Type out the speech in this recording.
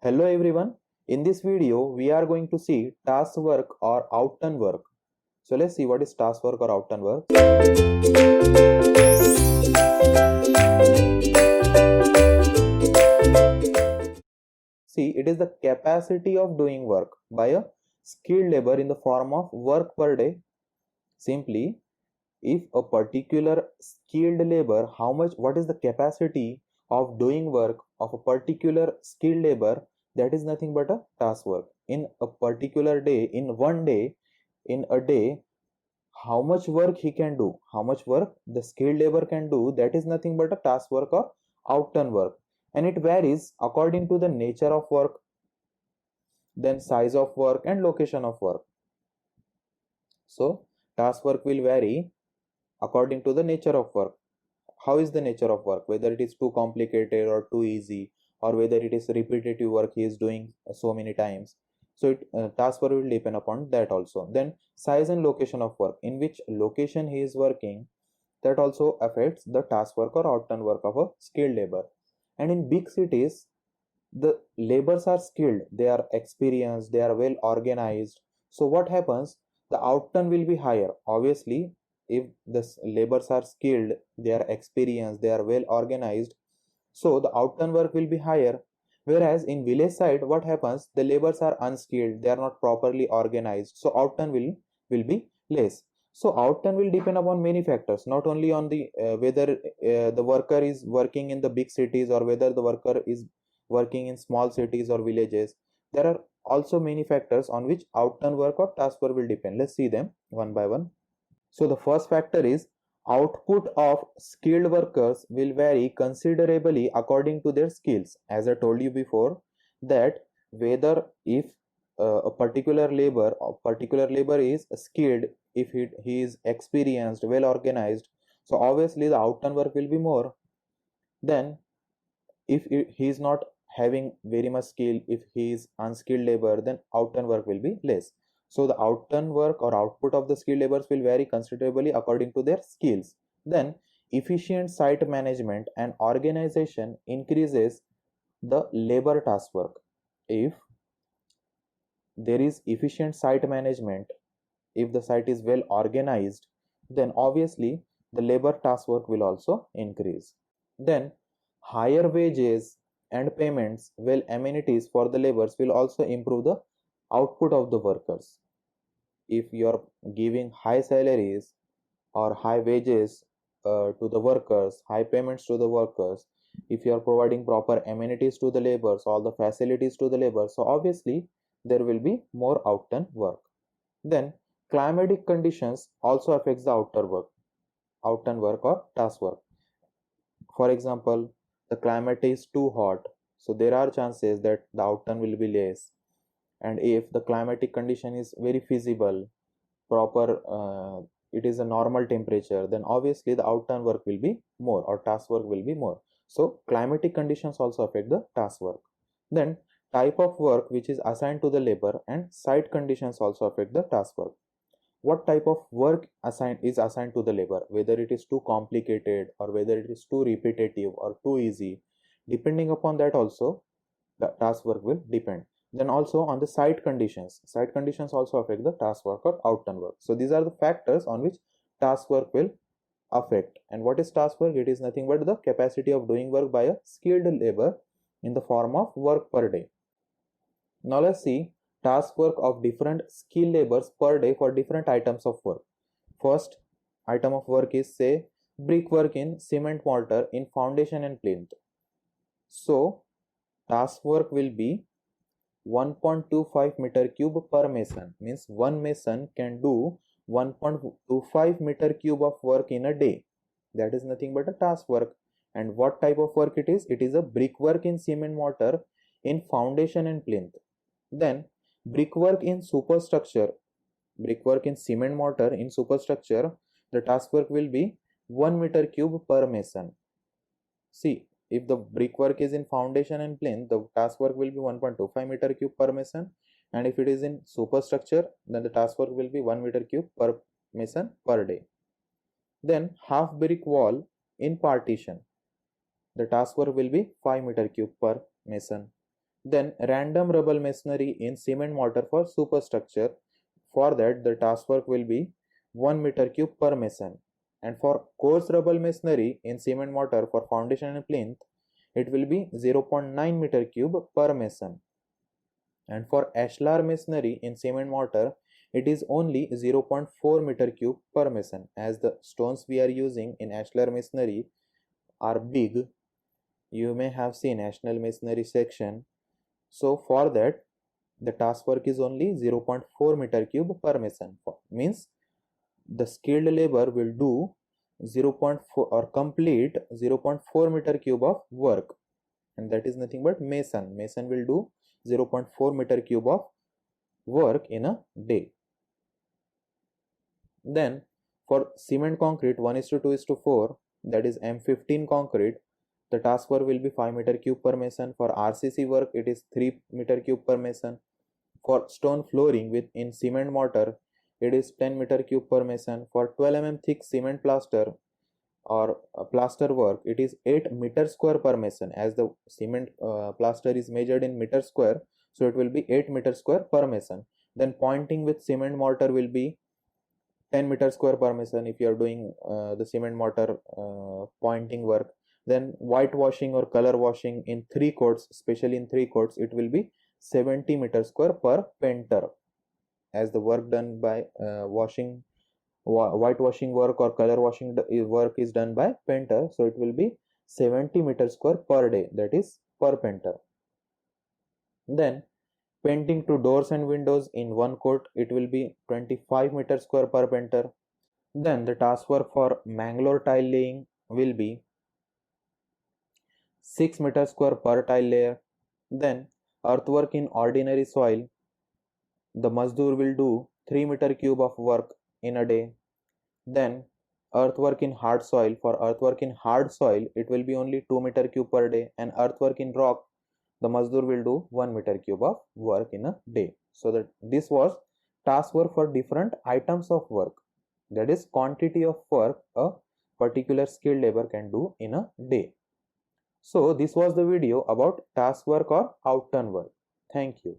Hello everyone. In this video, we are going to see task work or outturn work. So let's see what is task work or outturn work. See, it is the capacity of doing work by a skilled labor in the form of work per day. Simply, if a particular skilled labor, what is the capacity of doing work of a particular skilled labor, that is nothing but a task work. In a particular day, in one day, in a day, how much work he can do, how much work the skilled labor can do, that is nothing but a task work or outturn work. And it varies according to the nature of work, then size of work and location of work. So task work will vary according to the nature of work. How is the nature of work, whether it is too complicated or too easy, or whether it is repetitive work he is doing so many times. So task work will depend upon that also. Then size and location of work, in which location he is working, that also affects the task work or outturn work of a skilled labor. And in big cities, the laborers are skilled, they are experienced, they are well organized. So what happens, the outturn will be higher. Obviously, if the laborers are skilled, they are experienced, they are well organized, so the outturn work will be higher. Whereas in village side, what happens, the laborers are unskilled, they are not properly organized, so outturn will be less. So outturn will depend upon many factors, not only on the whether the worker is working in the big cities or whether the worker is working in small cities or villages. There are also many factors on which outturn work or task work will depend. Let's see them one by one. So the first factor is output of skilled workers will vary considerably according to their skills. As I told you before, that whether if a particular labor is skilled, if he is experienced, well organized, so obviously the outturn work will be more. Then if he is not having very much skill, if he is unskilled labor, then outturn work will be less. So the outturn work or output of the skilled laborers will vary considerably according to their skills. Then efficient site management and organization increases the labor task work. If there is efficient site management, if the site is well organized, then obviously the labor task work will also increase. Then higher wages and payments, well amenities for the laborers will also improve the output of the workers. If you are giving high salaries or high wages to the workers, high payments to the workers, if you are providing proper amenities to the laborers, all the facilities to the laborers, so obviously there will be more outturn work. Then climatic conditions also affects the outturn work or task work. For example, the climate is too hot, so there are chances that the outturn will be less. And if the climatic condition is very feasible, proper, it is a normal temperature, then obviously the outturn work will be more or task work will be more. So climatic conditions also affect the task work. Then type of work which is assigned to the labor and site conditions also affect the task work. What type of work is assigned to the labor, whether it is too complicated or whether it is too repetitive or too easy, depending upon that also the task work will depend. Then also on the site conditions also affect the task work or outturn work. So these are the factors on which task work will affect. And what is task work? It is nothing but the capacity of doing work by a skilled labor in the form of work per day. Now let's see task work of different skill labors per day for different items of work. First item of work is, say, brickwork in cement mortar in foundation and plinth. So task work will be 1.25 meter cube per mason, means one mason can do 1.25 meter cube of work in a day. That is nothing but a task work. And what type of work it is? It is a brickwork in cement mortar in foundation and plinth. Then brickwork in superstructure, brickwork in cement mortar in superstructure, the task work will be 1 meter cube per mason. See, if the brickwork is in foundation and plinth, the task work will be 1.25 meter cube per mason, and if it is in superstructure, then the task work will be 1 meter cube per mason per day. Then half brick wall in partition, the task work will be 5 meter cube per mason. Then random rubble masonry in cement mortar for superstructure. For that, the task work will be 1 meter cube per mason. And for coarse rubble masonry in cement mortar for foundation and plinth, it will be 0.9 meter cube per mason. And for ashlar masonry in cement mortar, it is only 0.4 meter cube per mason. As the stones we are using in ashlar masonry are big, you may have seen National Masonry section. So for that, the task work is only 0.4 meter cube per mason. Means the skilled labor will do 0.4 or complete 0.4 meter cube of work, and that is nothing but mason. Mason will do 0.4 meter cube of work in a day. Then for cement concrete 1:2:4, that is M15 concrete, the task work will be 5 meter cube per mason. For RCC work, it is 3 meter cube per mason. For stone flooring in cement mortar, it is 10 meter cube per mason. For 12 mm thick cement plaster or plaster work, it is 8 meter square per mason. As the cement plaster is measured in meter square, so it will be 8 meter square per mason. Then pointing with cement mortar will be 10 meter square per mason if you are doing the cement mortar pointing work. Then whitewashing or color washing in 3 coats, especially in 3 coats, it will be 70 meter square per painter. As the work done by whitewashing work or color washing work is done by painter, so it will be 70 meter square per day, that is per painter. Then painting to doors and windows in 1 coat, it will be 25 meter square per painter. Then the task work for Mangalore tile laying will be 6 meter square per tile layer. Then earthwork in ordinary soil, the Mazdoor will do 3 meter cube of work in a day. Then earthwork in hard soil, for earthwork in hard soil, it will be only 2 meter cube per day. And earthwork in rock, the Mazdoor will do 1 meter cube of work in a day. So that this was task work for different items of work, that is quantity of work a particular skilled labor can do in a day. So this was the video about task work or outturn work. Thank you.